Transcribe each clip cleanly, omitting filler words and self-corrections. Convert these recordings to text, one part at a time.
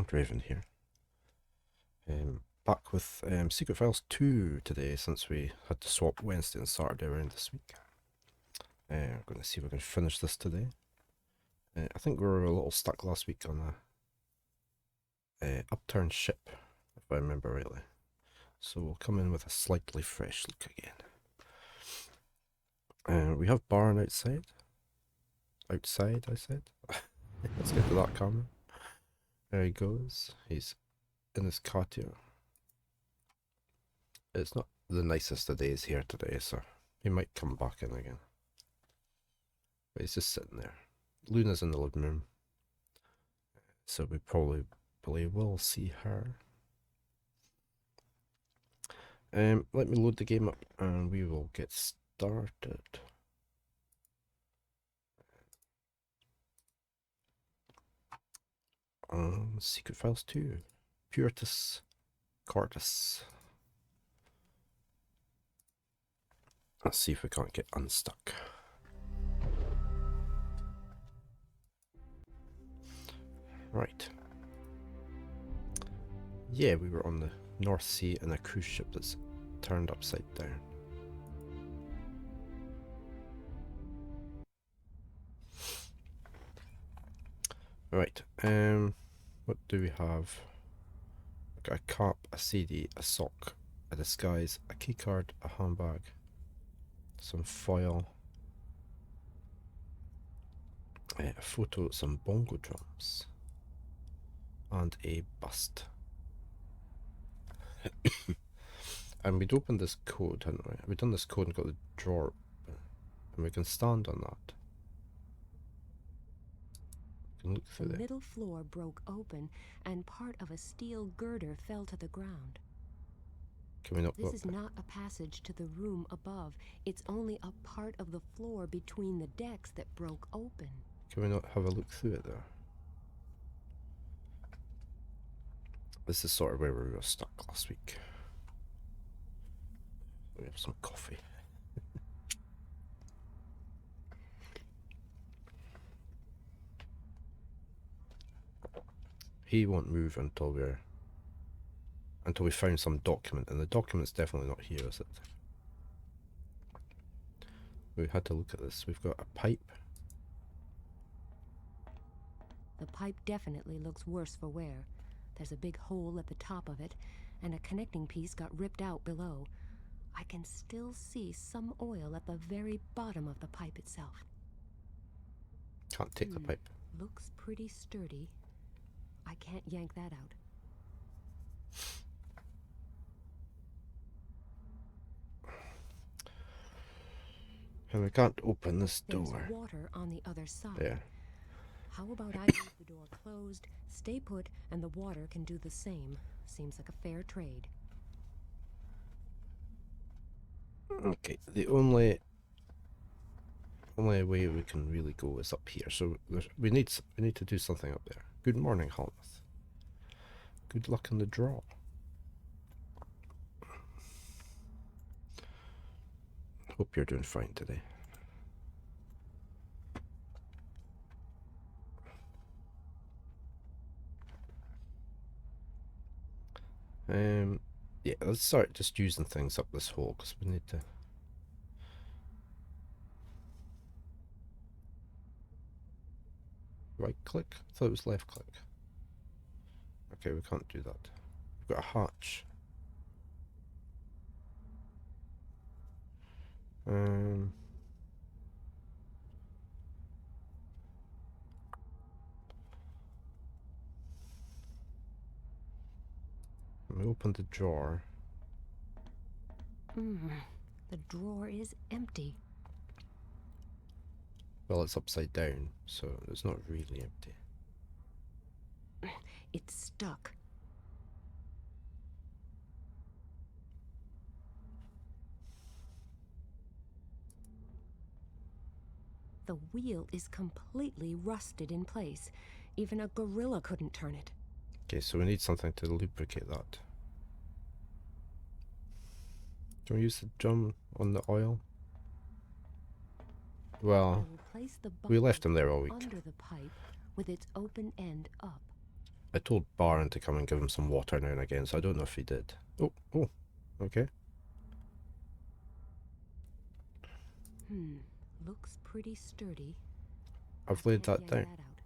Draven here. Back with Secret Files 2 today, since we had to swap Wednesday and Saturday around this week. We're going to see if we can finish this today. I think we were a little stuck last week on a upturned ship, if I remember rightly. So we'll come in with a slightly fresh look again. We have Baron outside. Outside, I said. Let's get to that camera. There he goes. He's in his courtier. It's not the nicest of days here today, so he might come back in again. But he's just sitting there. Luna's in the living room, so we probably will see her. Let me load the game up and we will get started. Secret Files 2, Puritas Cordis. Let's see if we can't get unstuck. Right. Yeah, we were on the North Sea in a cruise ship that's turned upside down. Right, what do we have? We've got a cap, a CD, a sock, a disguise, a keycard, a handbag, some foil, a photo, some bongo drums, and a bust. And we'd opened this code, hadn't we? We'd done this code and got the drawer, and we can stand on that. Look through the middle floor broke open and part of a steel girder fell to the ground. Can we not This is not a passage to the room above. It's only a part of the floor between the decks that broke open. Can we not have a look through it there? This is sort of where we were stuck last week. We have some coffee. He won't move until we found some document, and the document's definitely not here, is it? We had to look at this. We've got a pipe. The pipe definitely looks worse for wear. There's a big hole at the top of it, and a connecting piece got ripped out below. I can still see some oil at the very bottom of the pipe itself. Can't take the pipe. Looks pretty sturdy. I can't yank that out. And we can't open this door. There's water on the other side. Yeah. How about I leave the door closed, stay put, and the water can do the same? Seems like a fair trade. Okay, the only way we can really go is up here. So we need to do something up there. Good morning, Holmouth. Good luck in the draw. Hope you're doing fine today. Yeah, let's start just using things up this hole, because we need to. Right click? I thought it was left click. Okay, we can't do that. We've got a hatch. We opened the drawer. The drawer is empty. Well, it's upside down, so it's not really empty. It's stuck. The wheel is completely rusted in place. Even a gorilla couldn't turn it. Okay, so we need something to lubricate that. Can we use the drum on the oil? Well, we left them there all week. Under the pipe with its open end up. I told Baron to come and give him some water now and again, so I don't know if he did. Oh, okay. Looks pretty sturdy. I've I laid can't that yank down. that out.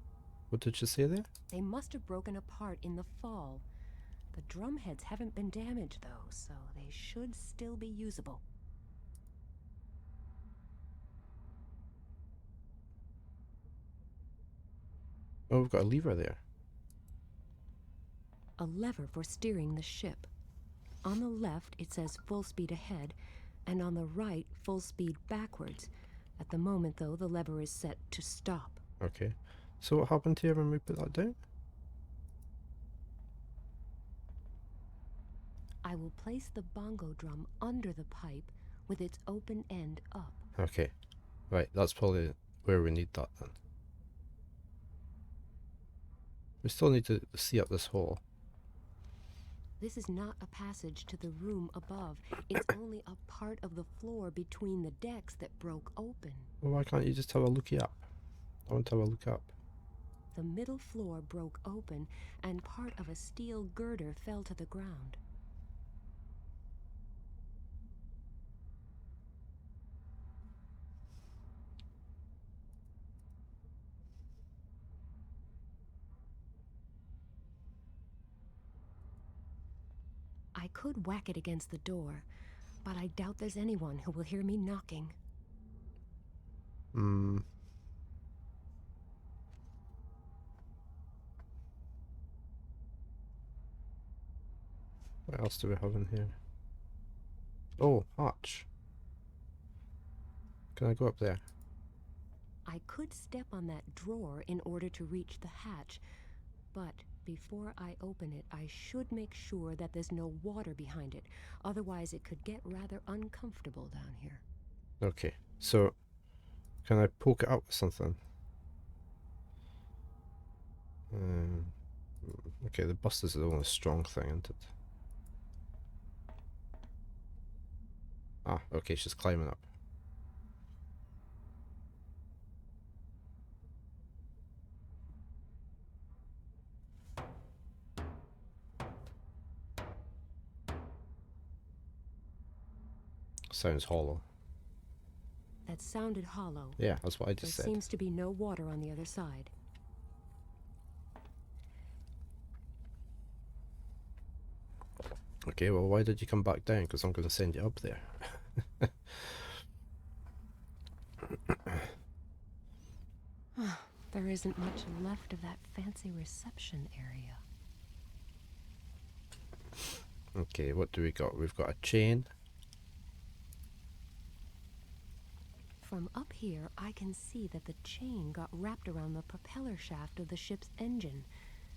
What did you say there? They must have broken apart in the fall. The drumheads haven't been damaged, though, so they should still be usable. Oh, we've got a lever there. A lever for steering the ship. On the left, it says full speed ahead, and on the right, full speed backwards. At the moment, though, the lever is set to stop. Okay. So what happened here when we put that down? I will place the bongo drum under the pipe with its open end up. Okay. Right, that's probably where we need that then. We still need to see up this hole. This is not a passage to the room above. It's only a part of the floor between the decks that broke open. Well, why can't you just have a looky up? I want to have a look up. The middle floor broke open, and part of a steel girder fell to the ground. I could whack it against the door, but I doubt there's anyone who will hear me knocking. What else do we have in here? Oh, hatch. Can I go up there? I could step on that drawer in order to reach the hatch, but before I open it, I should make sure that there's no water behind it. Otherwise, it could get rather uncomfortable down here. Okay, so can I poke it up with something? Okay, the bust is the only strong thing, isn't it? Ah, okay, she's climbing up. Sounds hollow. That sounded hollow. Yeah, that's what I just There said. seems to be no water on the other side. Okay, well, why did you come back down? Because I'm going to send you up there. There isn't much left of that fancy reception area. Okay, what do we got? We've got a chain. From up here, I can see that the chain got wrapped around the propeller shaft of the ship's engine.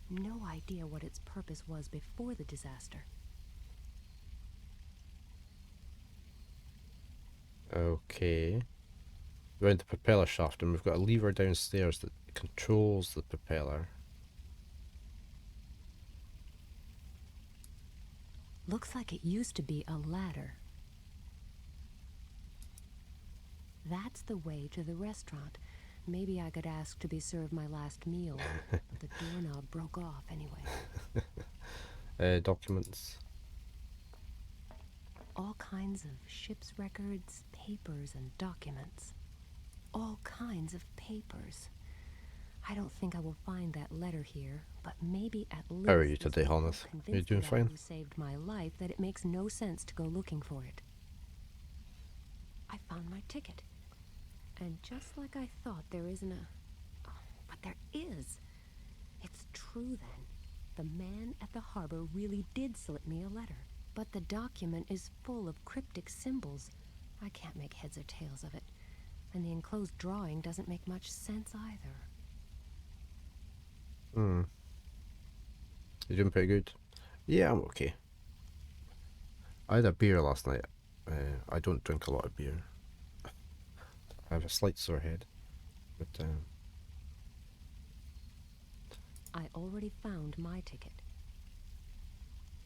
No idea what its purpose was before the disaster. Okay. Around the propeller shaft, and we've got a lever downstairs that controls the propeller. Looks like it used to be a ladder. That's the way to the restaurant. Maybe I could ask to be served my last meal. The doorknob broke off anyway. Documents. All kinds of ship's records, papers, and documents. All kinds of papers. I don't think I will find that letter here, but maybe at least... How are you today, Holneth? Are you doing fine? Who saved my life that it makes no sense to go looking for it. I found my ticket. And just like I thought, there isn't a... Oh, but there is. It's true, then. The man at the harbor really did slip me a letter. But the document is full of cryptic symbols. I can't make heads or tails of it. And the enclosed drawing doesn't make much sense either. You doing pretty good? Yeah, I'm okay. I had a beer last night. I don't drink a lot of beer. I have a slight sore head, but I already found my ticket.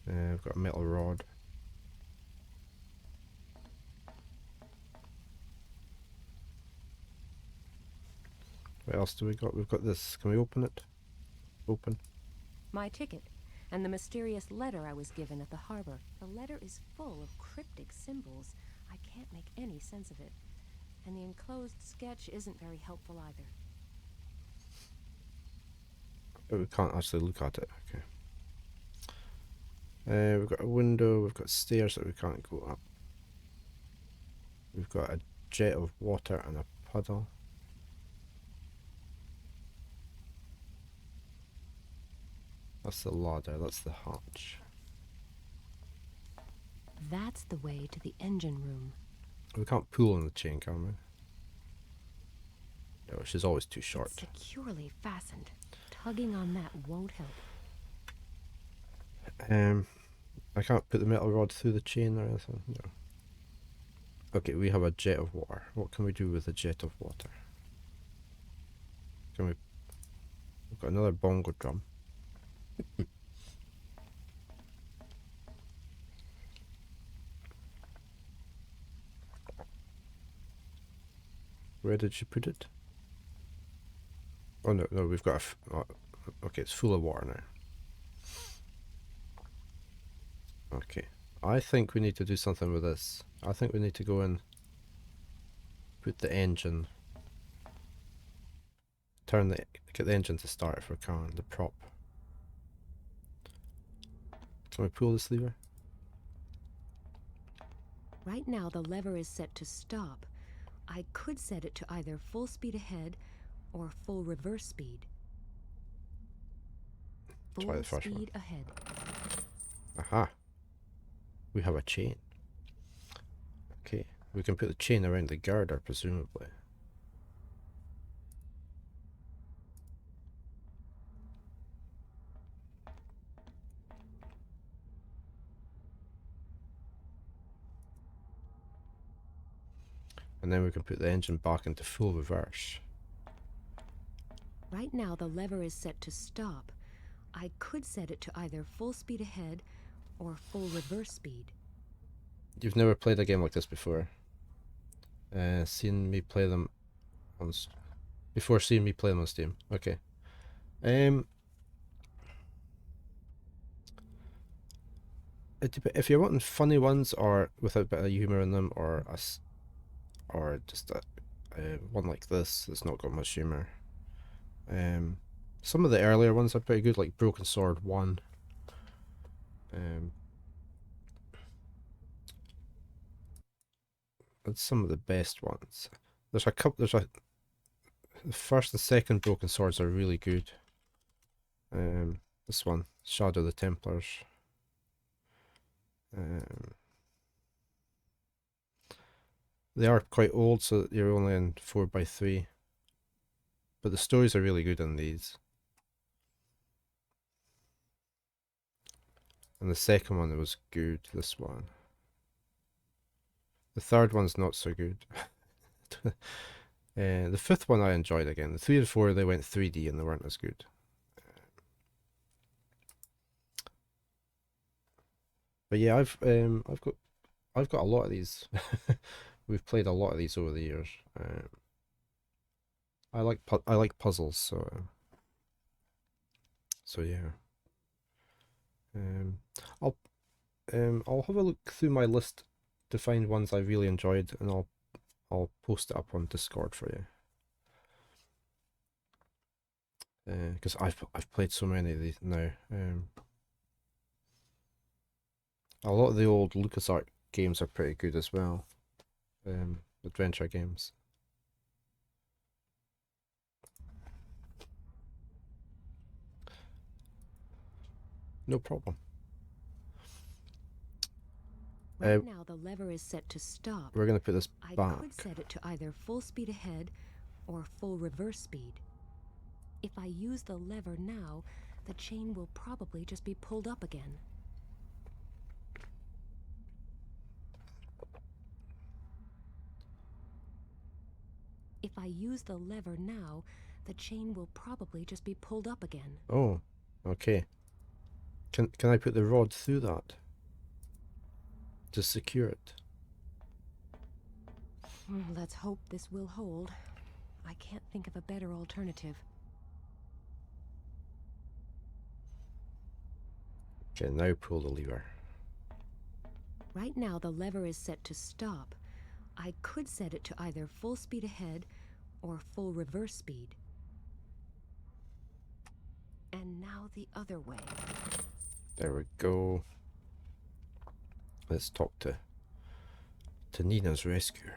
I've got a metal rod. What else do we got? We've got this. Can we open it? Open. My ticket, and the mysterious letter I was given at the harbor. The letter is full of cryptic symbols. I can't make any sense of it. And the enclosed sketch isn't very helpful either. But we can't actually look at it. Okay. We've got a window, we've got stairs that we can't go up. We've got a jet of water and a puddle. That's the ladder, that's the hatch. That's the way to the engine room. We can't pull on the chain, can we? No, she's always too short. It's securely fastened. Tugging on that won't help. I can't put the metal rod through the chain or anything. No. Okay, we have a jet of water. What can we do with a jet of water? Can we... We've got another bongo drum. Where did she put it? Oh no, no, we've got okay, it's full of water now. Okay, I think we need to do something with this. I think we need to go and put the engine, get the engine to start if we can, the prop. Can we pull this lever? Right now the lever is set to stop. I could set it to either full speed ahead or full reverse speed. Try the Full first one. speed ahead. Aha! We have a chain. Okay, we can put the chain around the girder, presumably. And then we can put the engine back into full reverse. Right now the lever is set to stop. I could set it to either full speed ahead or full reverse speed. You've never played a game like this before. Seen me play them on before seeing me play them on Steam. Okay. If you're wanting funny ones or with a bit of humour in them, or just one like this that's not got much humour. Some of the earlier ones are pretty good, like Broken Sword 1. That's some of the best ones. There's a couple. The first and second Broken Swords are really good. This one, Shadow of the Templars. They are quite old, so you're only in 4x3. But the stories are really good in these. And the second one was good, this one. The third one's not so good. The fifth one I enjoyed again. The 3 and 4, they went 3D and they weren't as good. But yeah, I've got a lot of these. We've played a lot of these over the years. I like puzzles, so yeah. I'll have a look through my list to find ones I really enjoyed, and I'll post it up on Discord for you. Because I've played so many of these now. A lot of the old LucasArts games are pretty good as well. Adventure games. No problem. Right now the lever is set to stop. We're going to put this I back. could set it to either full speed ahead or full reverse speed. If I use the lever now, the chain will probably just be pulled up again. If I use the lever now, the chain will probably just be pulled up again. Oh, okay. Can I put the rod through that to secure it? Let's hope this will hold. I can't think of a better alternative. Okay, now pull the lever. Right now the lever is set to stop. I could set it to either full speed ahead or full reverse speed. And now the other way. There we go. Let's talk to Nina's rescue.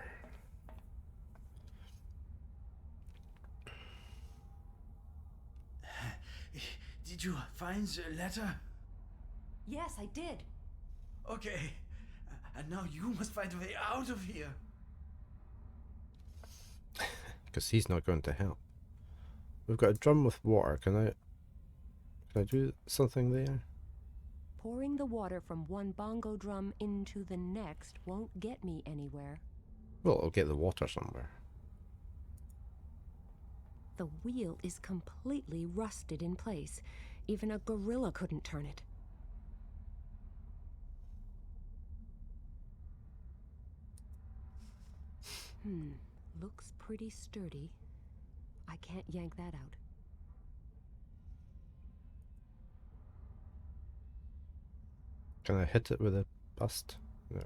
Did you find the letter? Yes, I did. Okay. And now you must find a way out of here. Because he's not going to help. We've got a drum with water. Can I do something there? Pouring the water from one bongo drum into the next won't get me anywhere. Well, it'll get the water somewhere. The wheel is completely rusted in place. Even a gorilla couldn't turn it. Looks pretty sturdy. I can't yank that out. Can I hit it with a bust? No.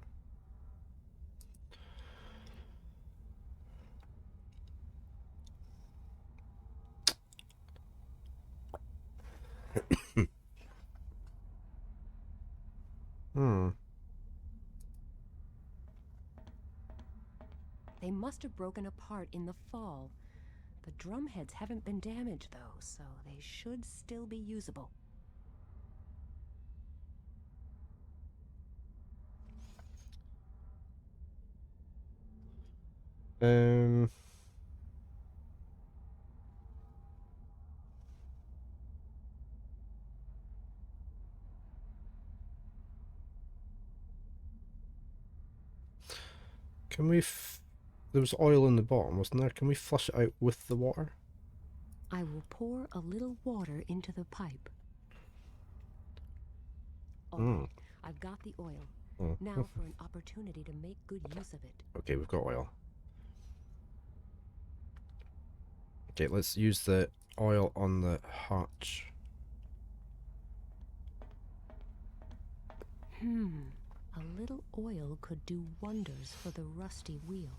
They must have broken apart in the fall. The drum heads haven't been damaged, though, so they should still be usable. Can we there was oil in the bottom, wasn't there? Can we flush it out with the water? I will pour a little water into the pipe. Okay, I've got the oil. Now for an opportunity to make good use of it. Okay, we've got oil. Okay, let's use the oil on the hatch. A little oil could do wonders for the rusty wheel.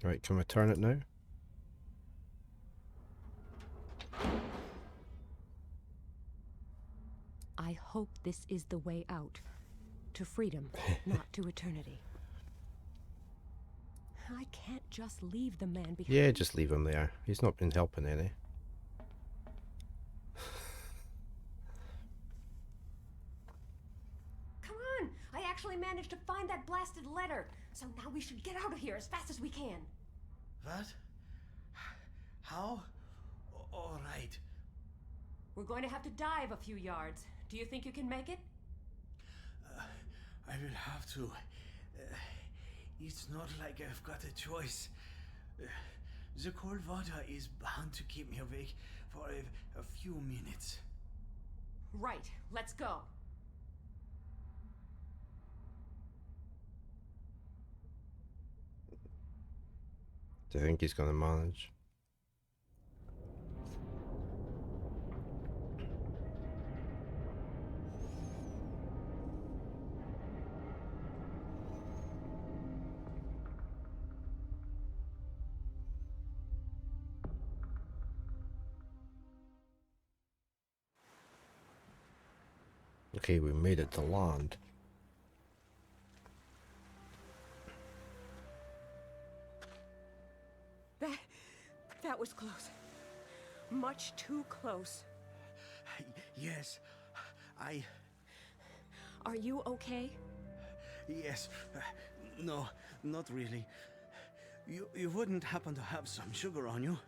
Right, can we turn it now? I hope this is the way out. To freedom, not to eternity. I can't just leave the man behind. Yeah, just leave him there. He's not been helping any. Come on! I actually managed to find that blasted letter. So now we should get out of here as fast as we can. What? How? All right. We're going to have to dive a few yards. Do you think you can make it? I will have to. It's not like I've got a choice. The cold water is bound to keep me awake for a few minutes. Right. Let's go. Do you think he's going to manage? Okay, we made it to land. That was close. Much too close. Yes, Are you okay? Yes. No, not really. You wouldn't happen to have some sugar on you?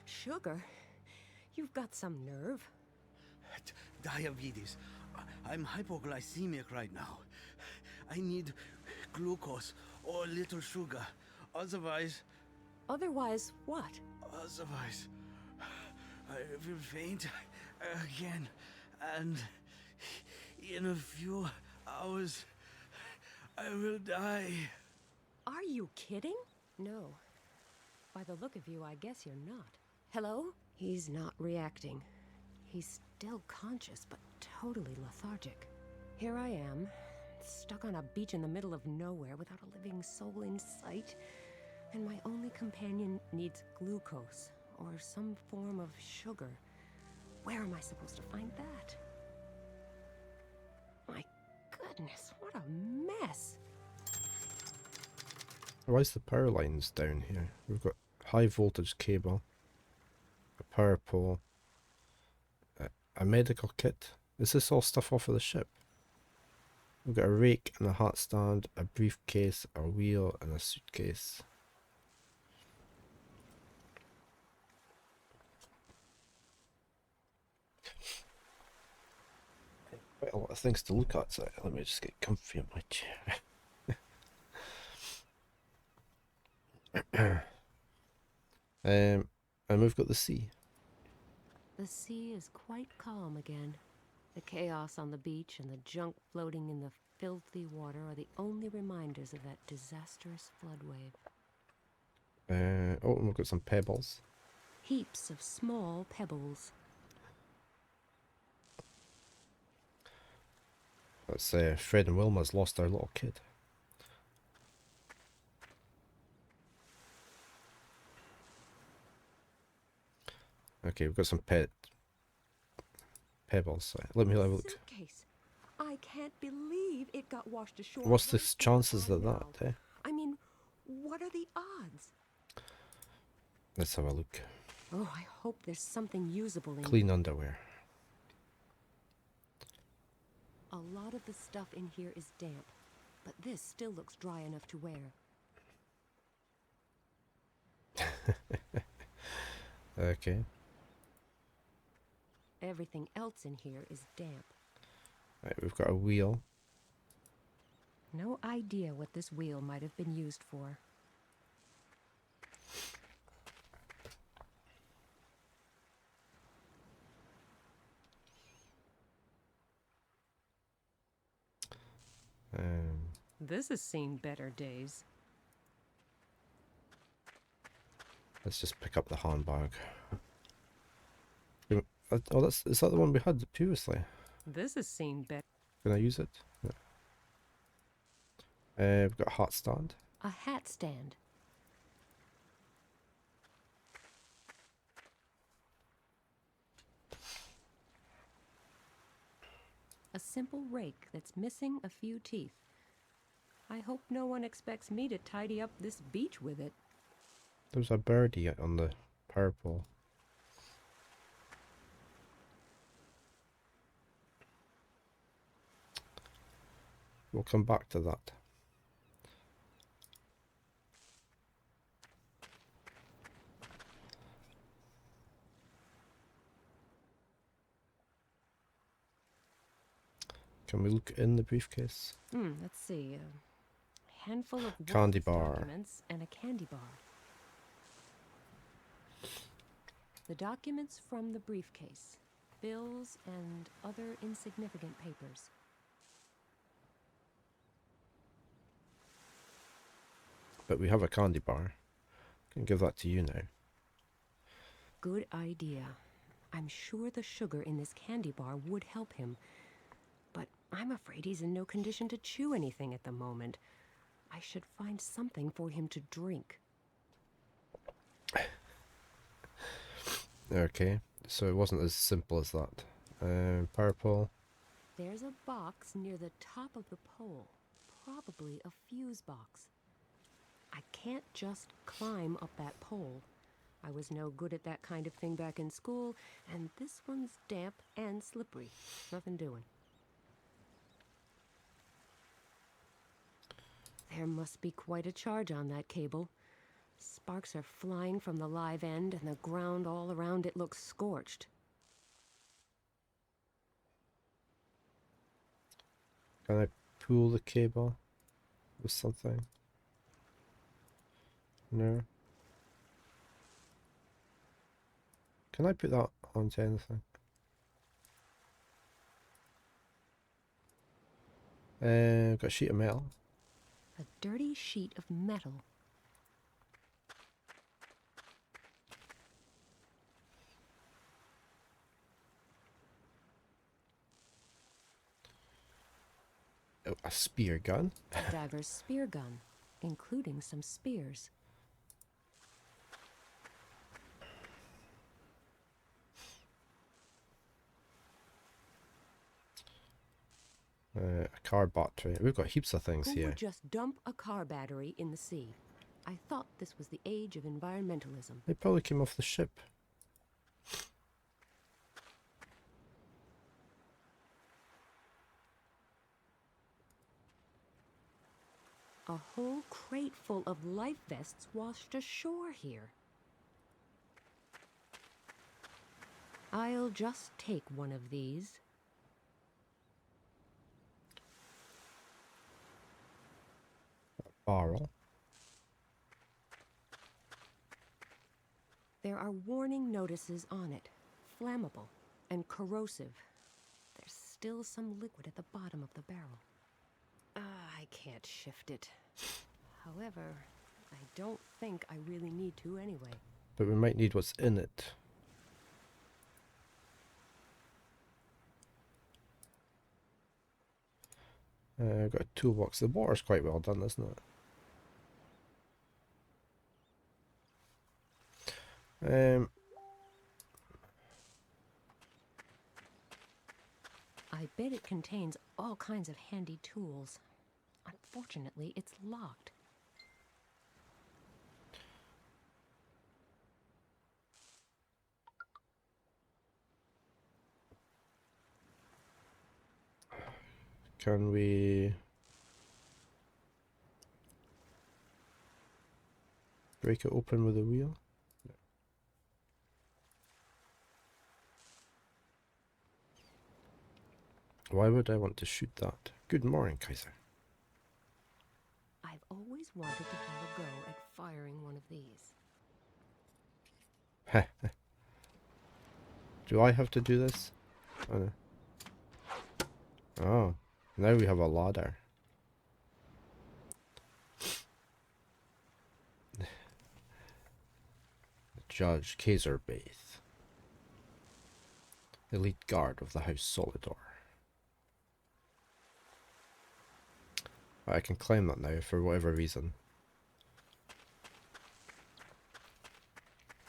Sugar? You've got some nerve. Diabetes. I'm hypoglycemic right now. I need glucose or a little sugar. Otherwise, What? Otherwise, I will faint again. And in a few hours, I will die. Are you kidding? No. By the look of you, I guess you're not. Hello? He's not reacting. He's still conscious, but totally lethargic. Here I am, stuck on a beach in the middle of nowhere without a living soul in sight, and my only companion needs glucose or some form of sugar. Where am I supposed to find that? My goodness, what a mess! Why is the power lines down here? We've got high voltage cable, a power pole, a medical kit. Is this all stuff off of the ship? We've got a rake and a hat stand, a briefcase, a wheel, and a suitcase. Quite a lot of things to look at, so let me just get comfy in my chair. And we've got the sea. The sea is quite calm again. The chaos on the beach and the junk floating in the filthy water are the only reminders of that disastrous flood wave. Oh, and we've got some pebbles. Heaps of small pebbles. That's Fred and Wilma's lost their little kid. Okay, we've got some pebbles. Let me have a look. Suitcase. I can't believe it got washed ashore. What's the right chances there of now. that? I mean, what are the odds? Let's have a look. Oh, I hope there's something usable in Clean underwear. A lot of the stuff in here is damp, but this still looks dry enough to wear. Okay. Everything else in here is damp. Right, we've got a wheel. No idea what this wheel might have been used for. This has seen better days. Let's just pick up the handbag. Oh, is that the one we had previously? This has seen better. Can I use it? No. We've got a hat stand. A hat stand. A simple rake that's missing a few teeth. I hope no one expects me to tidy up this beach with it. There's a birdie on the power pole. We'll come back to that. Can we look in the briefcase? Let's see. A handful of Candy Wolf's bar. documents and a candy bar. The documents from the briefcase. Bills and other insignificant papers. But we have a candy bar. Can give that to you now. Good idea. I'm sure the sugar in this candy bar would help him. But I'm afraid he's in no condition to chew anything at the moment. I should find something for him to drink. Okay, so it wasn't as simple as that. Power pole. There's a box near the top of the pole. Probably a fuse box. I can't just climb up that pole. I was no good at that kind of thing back in school, and this one's damp and slippery. Nothing doing. There must be quite a charge on that cable. Sparks are flying from the live end, and the ground all around it looks scorched. Can I pull the cable with something? No. Can I put that onto anything? Got a sheet of metal. A dirty sheet of metal. Oh, a spear gun? A diver's spear gun, including some spears. A car battery. We've got heaps of things Who here. would just dump a car battery in the sea? I thought this was the age of environmentalism. They probably came off the ship. A whole crate full of life vests washed ashore here. I'll just take one of these. Barrel. There are warning notices on it. Flammable and corrosive. There's still some liquid at the bottom of the barrel. I can't shift it. However, I don't think I really need to anyway. But we might need what's in it. I've got a toolbox. The water's quite well done, isn't it? I bet it contains all kinds of handy tools. Unfortunately, it's locked. Can we break it open with a wheel? Why would I want to shoot that? Good morning, Kaiser. I've always wanted to have a go at firing one of these. Do I have to do this? Oh, no. Oh, now we have a ladder. Judge Kaiser Baith, elite guard of the House Solidor. I can climb that now for whatever reason.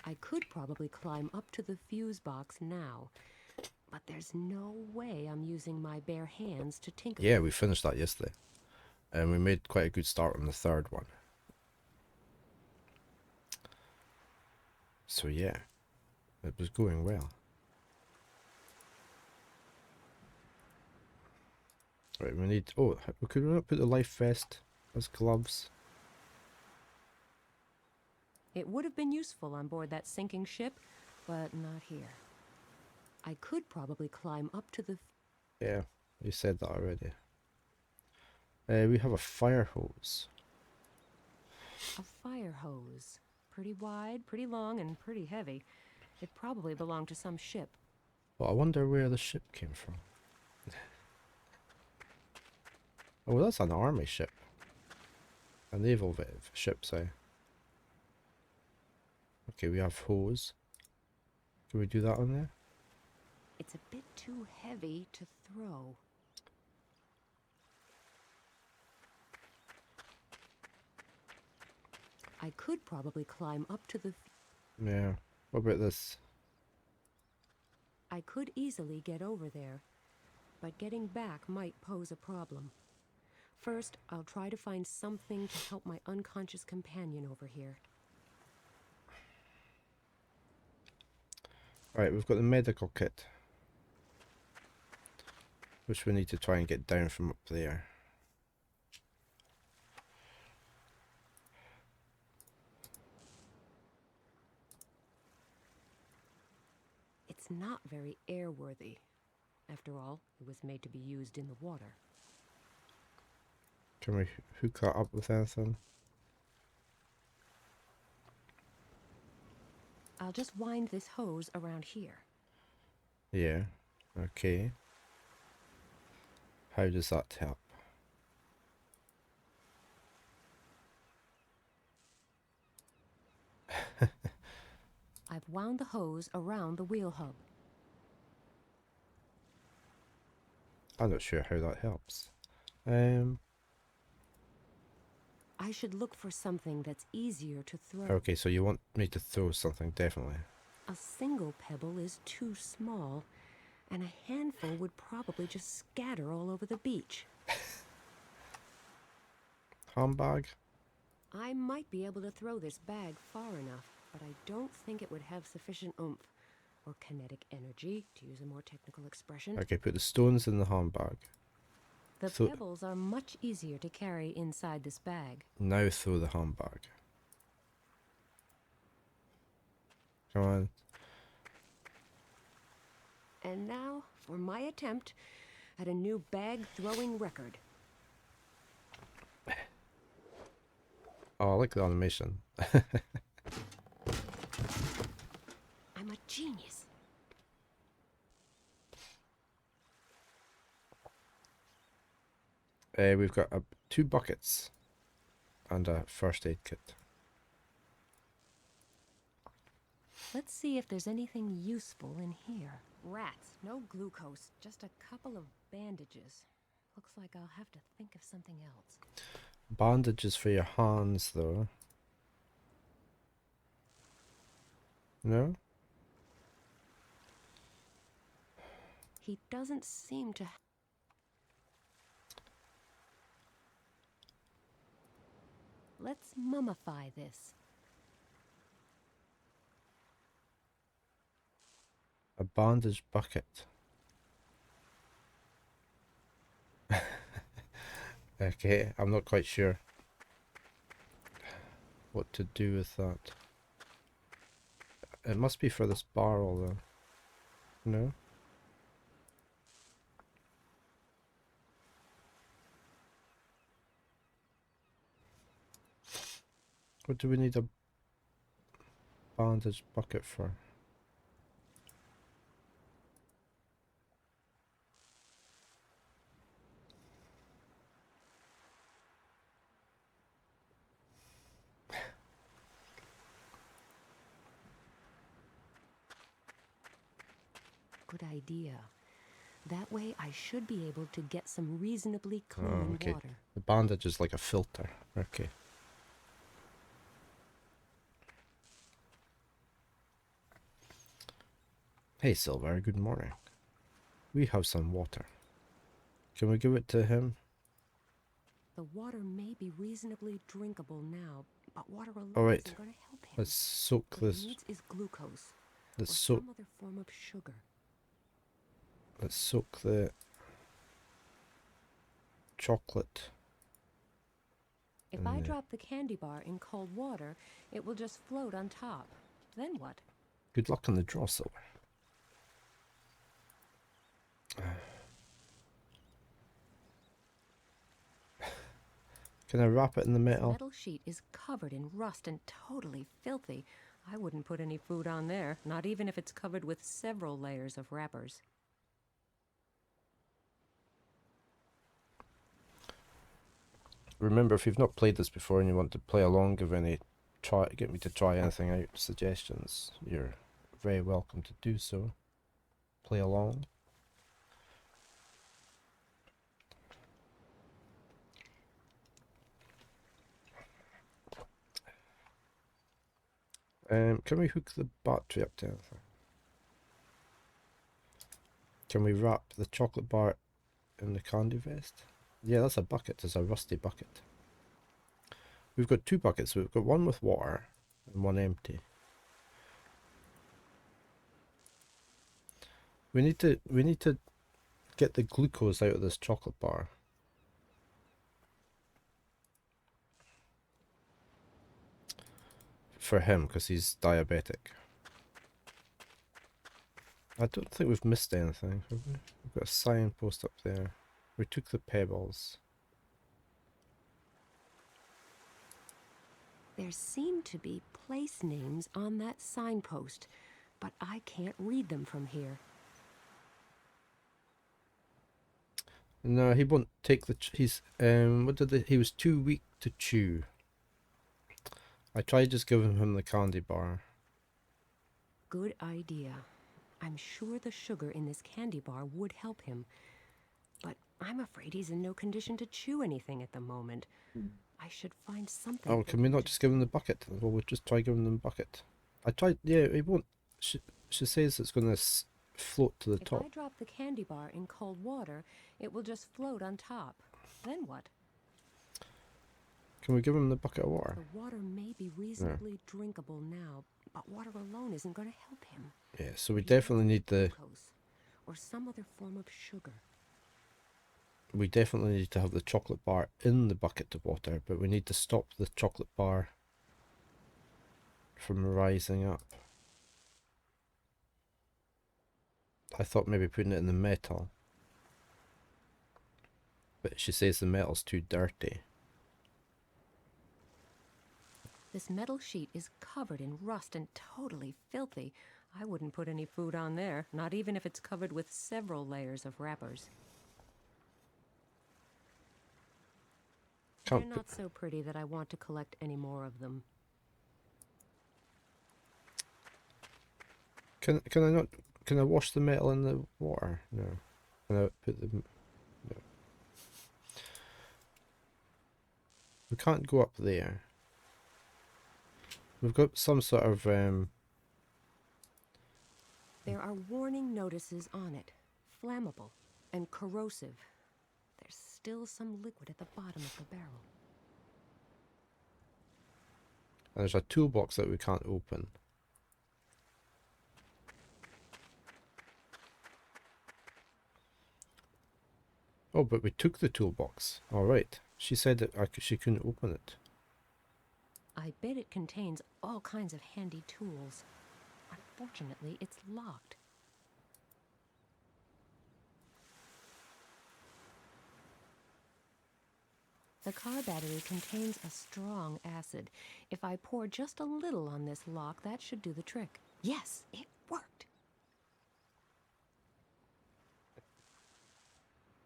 I could probably climb up to the fuse box now, but there's no way I'm using my bare hands to tinker. Yeah, we finished that yesterday. And we made quite a good start on the third one. So yeah, it was going well. Right, we need... Oh, could we not put the life vest as gloves? It would have been useful on board that sinking ship, but not here. I could probably climb up to the... Yeah, you said that already. We have a fire hose. A fire hose. Pretty wide, pretty long, and pretty heavy. It probably belonged to some ship. Well, I wonder where the ship came from. Oh, that's an army ship. A naval ship, sorry. Okay, we have hose. Can we do that on there? It's a bit too heavy to throw. I could probably climb up to the... Yeah. What about this? I could easily get over there, but getting back might pose a problem. First, I'll try to find something to help my unconscious companion over here. Right, we've got the medical kit. Which we need to try and get down from up there. It's not very airworthy. After all, it was made to be used in the water. Can we hook that up with anything? I'll just wind this hose around here. Yeah. Okay. How does that help? I've wound the hose around the wheel hub. I'm not sure how that helps. I should look for something that's easier to throw. Okay, so you want me to throw something, definitely. A single pebble is too small, and a handful would probably just scatter all over the beach. Handbag? I might be able to throw this bag far enough, but I don't think it would have sufficient oomph, or kinetic energy, to use a more technical expression. Okay, put the stones in the handbag. The So pebbles are much easier to carry inside this bag. now throw the handbag. Come on. And now for my attempt at a new bag throwing record. Oh, I like the animation. I'm a genius. We've got 2 buckets and a first aid kit. Let's see if there's anything useful in here. Rats, no glucose, just a couple of bandages. Looks like I'll have to think of something else. Bandages for your hands, though. No? He doesn't seem to... Let's mummify this. A bandage bucket. Okay, I'm not quite sure what to do with that. It must be for this barrel, though. No? What do we need a bandage bucket for? Good idea. That way I should be able to get some reasonably clean Oh, okay. water. The bandage is like a filter. Okay. Hey Silver, good morning. We have some water. Can we give it to him? The water may be reasonably drinkable now, but water alone Alright. isn't going to help him. Let's soak What this. he needs is glucose, or Let's soak. some other form of sugar. Let's soak the chocolate. If I drop the candy bar in cold water, it will just float on top. Then what? Good luck on the draw, Silver. Can I wrap it in the The metal? metal sheet is covered in rust and totally filthy. I wouldn't put any food on there, not even if it's covered with several layers of wrappers. Remember, if you've not played this before and you want to play along, get me to try anything out, suggestions, you're very welcome to do so. Play along. Can we hook the battery up to anything? Can we wrap the chocolate bar in the candy vest? Yeah, that's a bucket. It's a rusty bucket. We've got 2 buckets. We've got one with water and one empty. We need to get the glucose out of this chocolate bar. For him, because he's diabetic. I don't think we've missed anything, have we? We've got a signpost up there. We took the pebbles. There seem to be place names on that signpost, but I can't read them from here. No, he won't take the. He was too weak to chew. I tried just giving him the candy bar. Good idea. I'm sure the sugar in this candy bar would help him, but I'm afraid he's in no condition to chew anything at the moment. I should find something. Oh, for can we him not to just give him the bucket? Well, we'll just try giving them the bucket. I tried, yeah, it won't. She says it's going to float to the If top. I drop the candy bar in cold water, it will just float on top. Then what? Can we give him the bucket of water? The water may be reasonably drinkable now, but water alone isn't going to help him. Yeah, so we He definitely needs need the... glucose or some other form of sugar. We definitely need to have the chocolate bar in the bucket of water, but we need to stop the chocolate bar from rising up. I thought maybe putting it in the metal, but she says the metal's too dirty. This metal sheet is covered in rust and totally filthy. I wouldn't put any food on there, not even if it's covered with several layers of wrappers. They're not so pretty that I want to collect any more of them. Can I not? Can I wash the metal in the water? No. Can I put the? No. We can't go up there. We've got some sort of There are warning notices on it. Flammable and corrosive. There's still some liquid at the bottom of the barrel. and there's a toolbox that we can't open. Oh, but we took the toolbox. All right. She said that she couldn't open it. I bet it contains all kinds of handy tools. Unfortunately, it's locked. The car battery contains a strong acid. If I pour just a little on this lock, that should do the trick. Yes, it worked.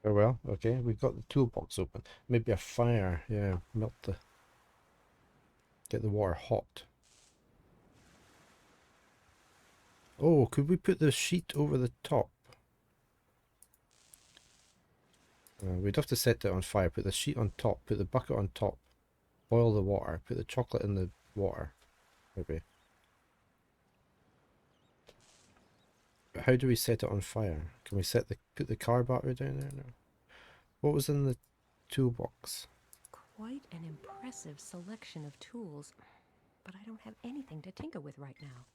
Oh well, okay. We've got the toolbox open. Maybe a fire. Yeah, get the water hot. Oh, could we put the sheet over the top? We'd have to set it on fire, put the sheet on top, put the bucket on top, boil the water, put the chocolate in the water, maybe. But how do we set it on fire? Can we put the car battery down there? No. What was in the toolbox? Quite an impressive selection of tools, but I don't have anything to tinker with right now.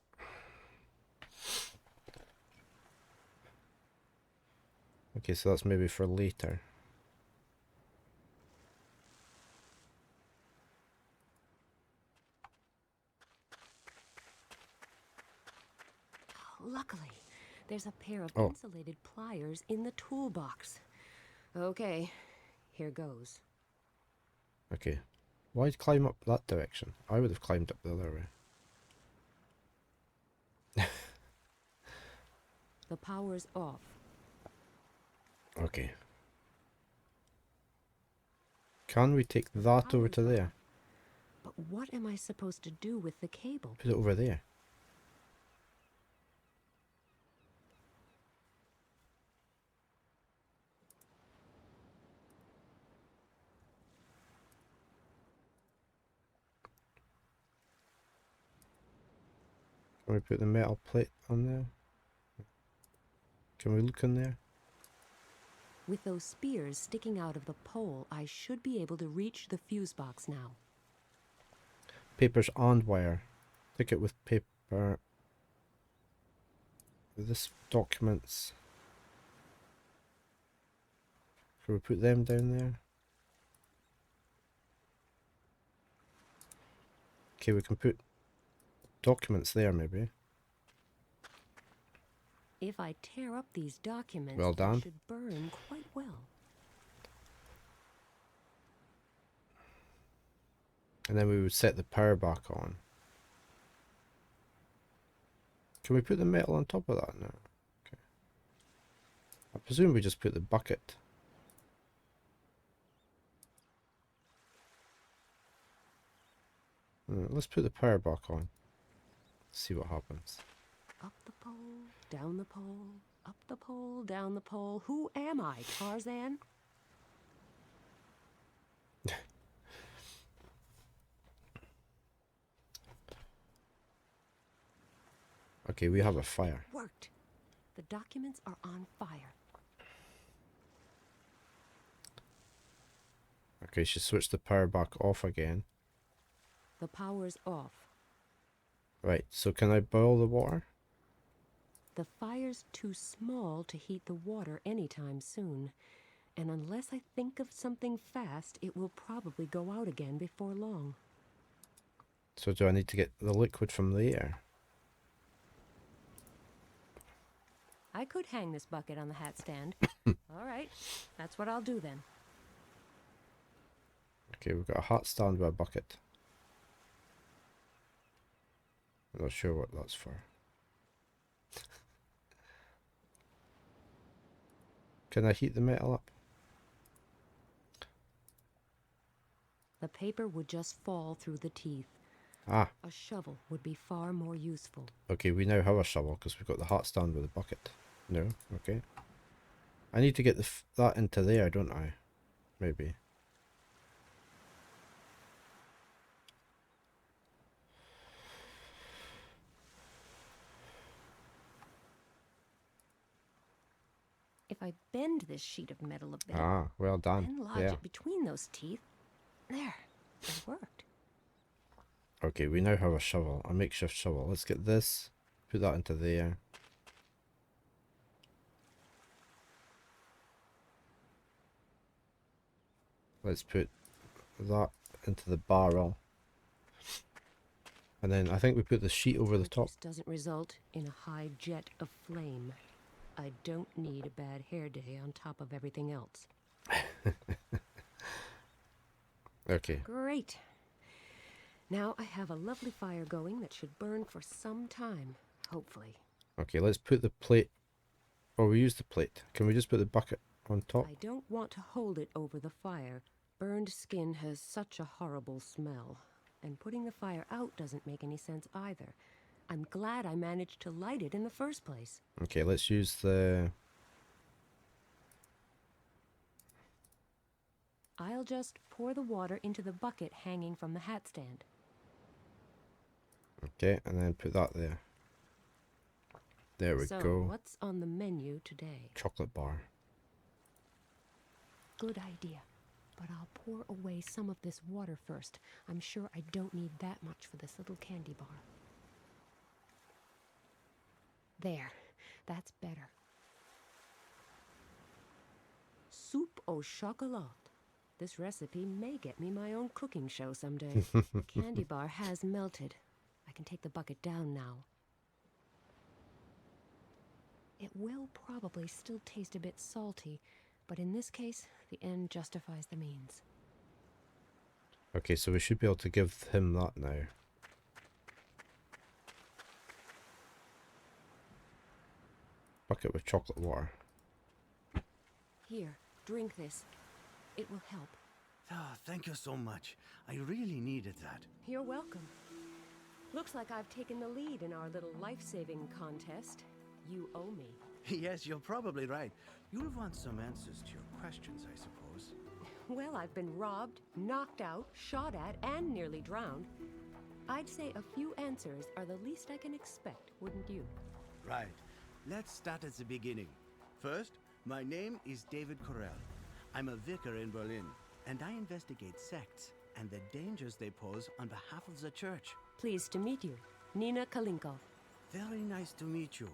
Okay, so that's maybe for later. Luckily, there's a pair of Oh. insulated pliers in the toolbox. Okay, here goes. Okay. Why'd climb up that direction? I would have climbed up the other way. The power's off. Okay. Can we take that over to there? But what am I supposed to do with the cable? Put it over there. Can we put the metal plate on there? Can we look in there? With those spears sticking out of the pole, I should be able to reach the fuse box now. Papers and wire. Ticket with paper. This documents. Can we put them down there? Okay, we can put documents there maybe. If I tear up these documents, Well done. they should burn quite well. And then we would set the power back on. Can we put the metal on top of that now? Okay. I presume we just put the bucket. Let's put the power back on. See what happens. Up the pole, down the pole, up the pole, down the pole. Who am I, Tarzan? Okay, we have a fire. Worked. The documents are on fire. Okay, she switched the power back off again. The power's off. Right, so can I boil the water? The fire's too small to heat the water anytime soon. And unless I think of something fast, it will probably go out again before long. So do I need to get the liquid from there? I could hang this bucket on the hat stand. All right, that's what I'll do then. Okay, we've got a hat stand with a bucket. I'm not sure what that's for. Can I heat the metal up? The paper would just fall through the teeth. Ah, A shovel would be far more useful. okay, we now have a shovel because we've got the hat stand with a bucket. No, okay. I need to get that into there, don't I? Maybe. If I bend this sheet of metal a bit, Ah, well done. then lodge Yeah. it between those teeth, there, it worked. Okay, we now have a shovel, a makeshift shovel. Let's get this, put that into there. Let's put that into the barrel. And then I think we put the sheet over the top. This doesn't result in a high jet of flame. I don't need a bad hair day on top of everything else. Okay, Great. Now I have a lovely fire going that should burn for some time, hopefully. okay, let's put the plate. Oh, we use the plate. Can we just put the bucket on top? I don't want to hold it over the fire. Burned skin has such a horrible smell, and putting the fire out doesn't make any sense either. I'm glad I managed to light it in the first place. Okay, let's use the... I'll just pour the water into the bucket hanging from the hat stand. Okay, and then put that there. There we So, go. what's on the menu today? Chocolate bar. Good idea. But I'll pour away some of this water first. I'm sure I don't need that much for this little candy bar. There. That's better. Soup au chocolat. This recipe may get me my own cooking show someday. The candy bar has melted. I can take the bucket down now. It will probably still taste a bit salty, but in this case, the end justifies the means. Okay, so we should be able to give him that now. Bucket with chocolate water. Here, drink this. It will help. Ah, thank you so much. I really needed that. You're welcome. Looks like I've taken the lead in our little life-saving contest. You owe me. Yes, you're probably right. You'll want some answers to your questions, I suppose. Well, I've been robbed, knocked out, shot at, and nearly drowned. I'd say a few answers are the least I can expect, wouldn't you? Right. Let's start at the beginning. First, my name is David Corell. I'm a vicar in Berlin, and I investigate sects and the dangers they pose on behalf of the church. Pleased to meet you. Nina Kalinkov. Very nice to meet you.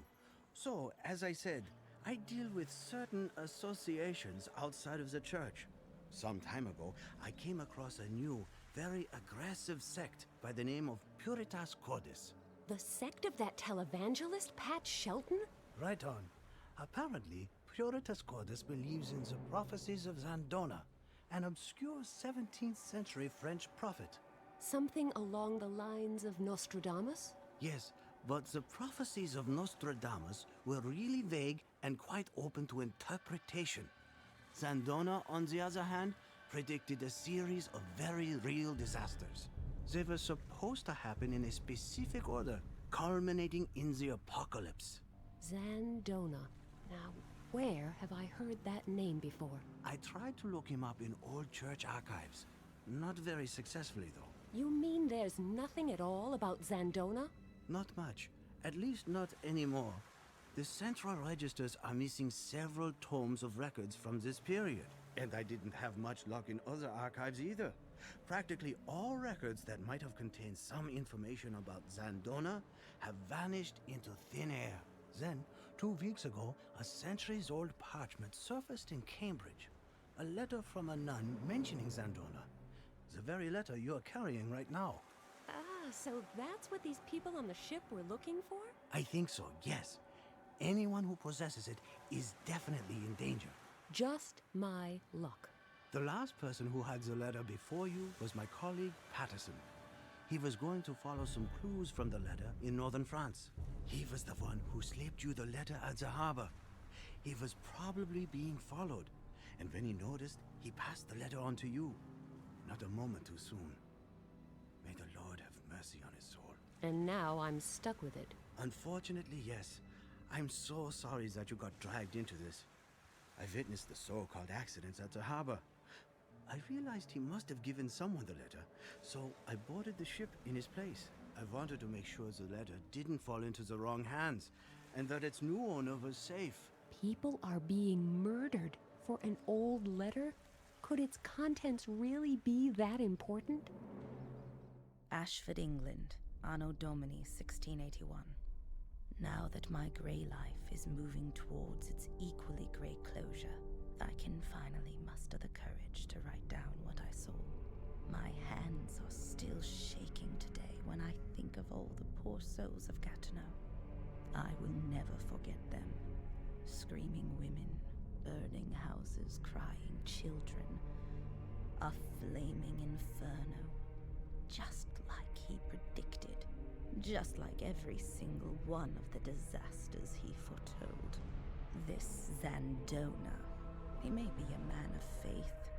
So, as I said, I deal with certain associations outside of the church. Some time ago, I came across a new, very aggressive sect by the name of Puritas Cordis. The sect of that televangelist, Pat Shelton? Right on. Apparently, Puritas Cordis believes in the prophecies of Zandona, an obscure 17th century French prophet. Something along the lines of Nostradamus? Yes, but the prophecies of Nostradamus were really vague and quite open to interpretation. Zandona, on the other hand, predicted a series of very real disasters. They were supposed to happen in a specific order, culminating in the apocalypse. Zandona. Now, where have I heard that name before? I tried to look him up in old church archives. Not very successfully, though. You mean there's nothing at all about Zandona? Not much. At least not anymore. The central registers are missing several tomes of records from this period. And I didn't have much luck in other archives either. Practically all records that might have contained some information about Zandona have vanished into thin air. Then, 2 weeks ago, a centuries-old parchment surfaced in Cambridge. A letter from a nun mentioning Zandona. The very letter you're carrying right now. Ah, so that's what these people on the ship were looking for? I think so, yes. Anyone who possesses it is definitely in danger. Just my luck. The last person who had the letter before you was my colleague Patterson. He was going to follow some clues from the letter in northern France. He was the one who slipped you the letter at the harbor. He was probably being followed, and when he noticed, he passed the letter on to you. Not a moment too soon. May the Lord have mercy on his soul. And now I'm stuck with it. Unfortunately, yes. I'm so sorry that you got dragged into this. I witnessed the so-called accidents at the harbor. I realized he must have given someone the letter, so I boarded the ship in his place. I wanted to make sure the letter didn't fall into the wrong hands, and that its new owner was safe. People are being murdered for an old letter? Could its contents really be that important? Ashford, England, Anno Domini 1681. Now that my grey life is moving towards its equally grey closure, I can finally muster the courage to write down what I saw. My hands are still shaking today when I think of all the poor souls of Gatineau. I will never forget them. Screaming women, burning houses, crying children. A flaming inferno. Just like he predicted. Just like every single one of the disasters he foretold. This Zandona, he may be a man of faith,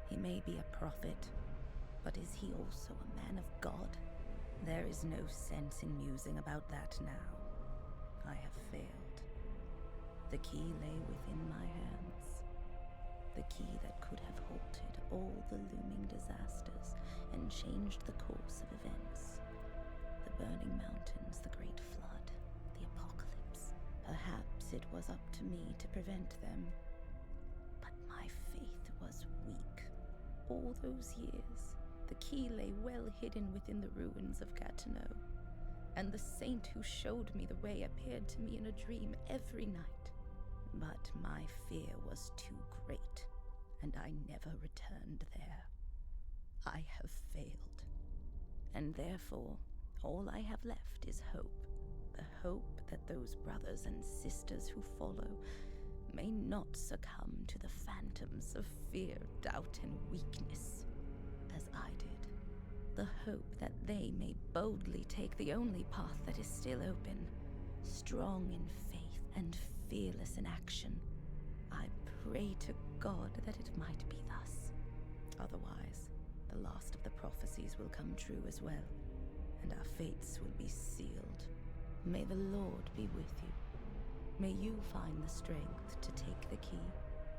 he may be a prophet, but is he also a man of God? There is no sense in musing about that now. I have failed. The key lay within my hands. The key that could have halted all the looming disasters and changed the course of events. The burning mountains, the great flood, the apocalypse. Perhaps it was up to me to prevent them. But my faith was weak. All those years, the key lay well hidden within the ruins of Gatineau, and the saint who showed me the way appeared to me in a dream every night. But my fear was too great, and I never returned there. I have failed, and therefore, all I have left is hope. The hope that those brothers and sisters who follow may not succumb to the phantoms of fear, doubt, and weakness, as I did. The hope that they may boldly take the only path that is still open, strong in faith and fearless in action. I pray to God that it might be thus. Otherwise, the last of the prophecies will come true as well, and our fates will be sealed. May the Lord be with you. May you find the strength to take the key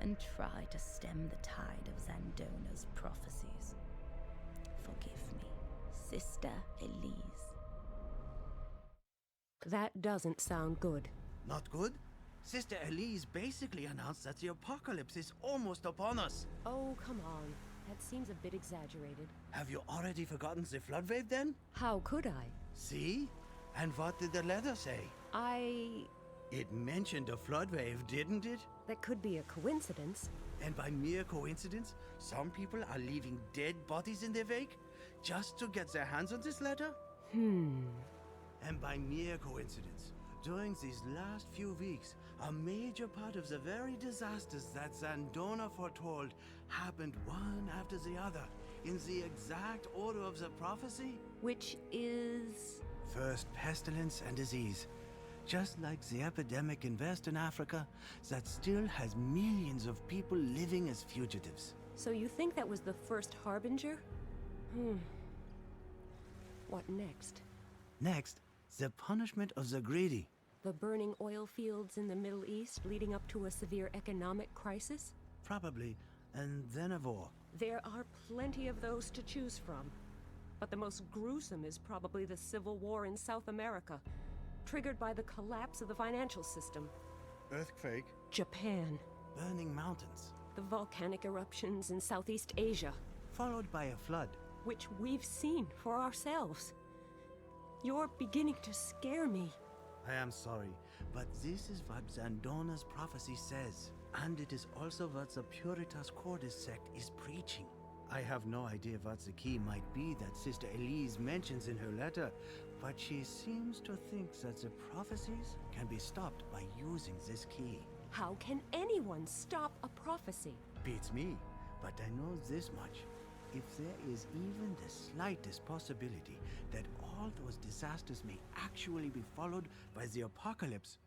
and try to stem the tide of Zandona's prophecies. Forgive me, Sister Elise. That doesn't sound good. Not good? Sister Elise basically announced that the apocalypse is almost upon us. Oh, come on. That seems a bit exaggerated. Have you already forgotten the flood wave then? How could I? See? And what did the letter say? It mentioned a flood wave, didn't it? That could be a coincidence. And by mere coincidence, some people are leaving dead bodies in their wake just to get their hands on this letter? And by mere coincidence, during these last few weeks, a major part of the very disasters that Zandona foretold happened one after the other, in the exact order of the prophecy. Which is... First pestilence and disease. Just like the epidemic in Western Africa that still has millions of people living as fugitives. So you think that was the first harbinger? What next? Next, the punishment of the greedy. The burning oil fields in the Middle East leading up to a severe economic crisis? Probably, and then a war. There are plenty of those to choose from. But the most gruesome is probably the Civil War in South America. triggered by the collapse of the financial system. Earthquake. Japan. Burning mountains. The volcanic eruptions in Southeast Asia, Followed by a flood. which we've seen for ourselves. You're beginning to scare me. I am sorry, but this is what Zandona's prophecy says. And it is also what the Puritas Cordis sect is preaching. I have no idea what the key might be that Sister Elise mentions in her letter, but she seems to think that the prophecies can be stopped by using this key. How can anyone stop a prophecy? Beats me, but I know this much. If there is even the slightest possibility that all those disasters may actually be followed by the apocalypse,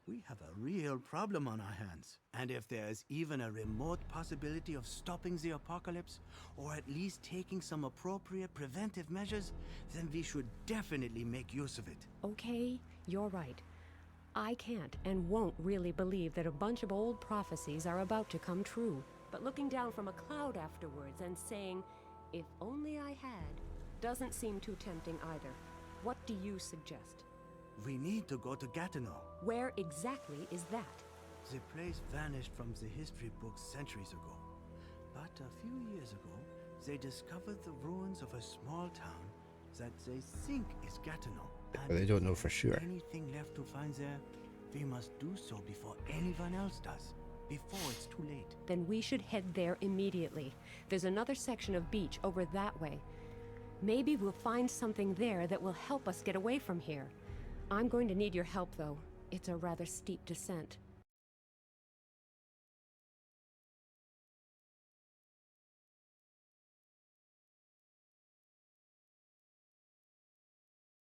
we have a real problem on our hands. And if there is even a remote possibility of stopping the apocalypse, or at least taking some appropriate preventive measures, then we should definitely make use of it. Okay, you're right. I can't and won't really believe that a bunch of old prophecies are about to come true. But looking down from a cloud afterwards and saying, if only I had, doesn't seem too tempting either. What do you suggest? We need to go to Gatineau. Where exactly is that? The place vanished from the history books centuries ago. But a few years ago, they discovered the ruins of a small town that they think is Gatineau. But they don't know for if sure. there's anything left to find there, we must do so before anyone else does. Before it's too late. Then we should head there immediately. There's another section of beach over that way. Maybe we'll find something there that will help us get away from here. I'm going to need your help, though. It's a rather steep descent.